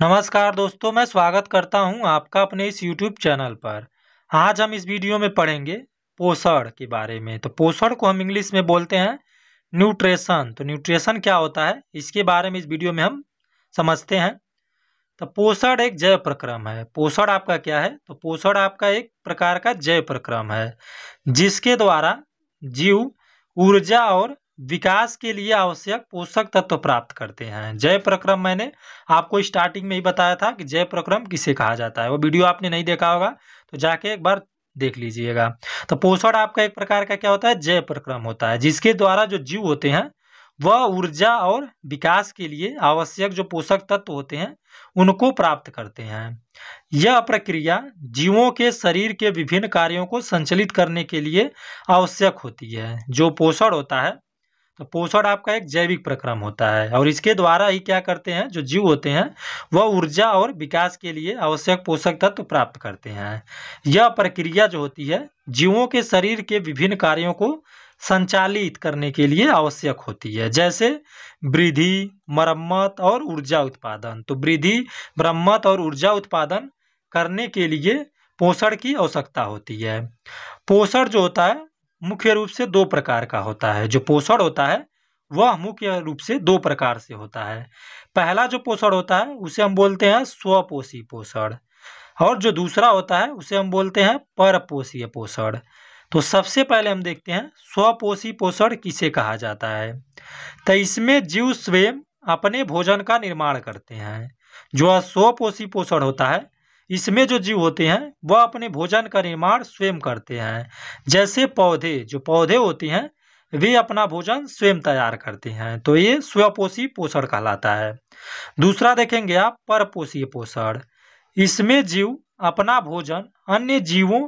नमस्कार दोस्तों, मैं स्वागत करता हूं आपका अपने इस YouTube चैनल पर। आज हम इस वीडियो में पढ़ेंगे पोषण के बारे में। तो पोषण को हम इंग्लिश में बोलते हैं न्यूट्रिशन। तो न्यूट्रिशन क्या होता है, इसके बारे में इस वीडियो में हम समझते हैं। तो पोषण एक जैव प्रक्रम है। पोषण आपका क्या है? तो पोषण आपका एक प्रकार का जैव प्रक्रम है जिसके द्वारा जीव ऊर्जा और विकास के लिए आवश्यक पोषक तत्व प्राप्त करते हैं। जैव प्रक्रम मैंने आपको स्टार्टिंग में ही बताया था कि जैव प्रक्रम किसे कहा जाता है। वो वीडियो आपने नहीं देखा होगा तो जाके एक बार देख लीजिएगा। तो पोषण आपका एक प्रकार का क्या होता है? जैव प्रक्रम होता है जिसके द्वारा जो जीव होते हैं वह ऊर्जा और विकास के लिए आवश्यक जो पोषक तत्व होते हैं उनको प्राप्त करते हैं। यह प्रक्रिया जीवों के शरीर के विभिन्न कार्यों को संचालित करने के लिए आवश्यक होती है। जो पोषण होता है, तो पोषण आपका एक जैविक प्रक्रम होता है और इसके द्वारा ही क्या करते हैं, जो जीव होते हैं वह ऊर्जा और विकास के लिए आवश्यक पोषक तत्व प्राप्त करते हैं। यह प्रक्रिया जो होती है जीवों के शरीर के विभिन्न कार्यों को संचालित करने के लिए आवश्यक होती है, जैसे वृद्धि, मरम्मत और ऊर्जा उत्पादन। तो वृद्धि, मरम्मत और ऊर्जा उत्पादन करने के लिए पोषण की आवश्यकता होती है। पोषण जो होता है मुख्य रूप से दो प्रकार का होता है। जो पोषण होता है वह मुख्य रूप से दो प्रकार से होता है। पहला जो पोषण होता है उसे हम बोलते हैं स्वपोषी पोषण, और जो दूसरा होता है उसे हम बोलते हैं परपोषीय पोषण। तो सबसे पहले हम देखते हैं स्वपोषी पोषण किसे कहा जाता है। तो इसमें जीव स्वयं अपने भोजन का निर्माण करते हैं। जो स्वपोषी पोषण होता है इसमें जो जीव होते हैं वह अपने भोजन का निर्माण स्वयं करते हैं। जैसे पौधे, जो पौधे होते हैं वे अपना भोजन स्वयं तैयार करते हैं। तो ये स्वपोषी पोषण कहलाता है। दूसरा देखेंगे आप परपोषीय पोषण। इसमें जीव अपना भोजन अन्य जीवों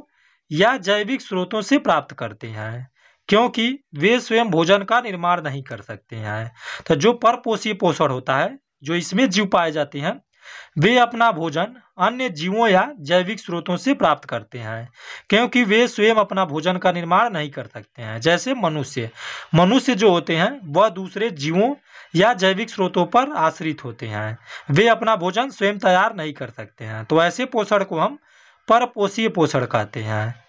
या जैविक स्रोतों से प्राप्त करते हैं क्योंकि वे स्वयं भोजन का निर्माण नहीं कर सकते हैं। तो जो परपोषीय पोषण होता है, जो इसमें जीव पाए जाते हैं वे अपना भोजन अन्य जीवों या जैविक स्रोतों से प्राप्त करते हैं क्योंकि वे स्वयं अपना भोजन का निर्माण नहीं कर सकते हैं। जैसे मनुष्य जो होते हैं वह दूसरे जीवों या जैविक स्रोतों पर आश्रित होते हैं, वे अपना भोजन स्वयं तैयार नहीं कर सकते हैं। तो ऐसे पोषण को हम परपोषीय पोषण कहते हैं।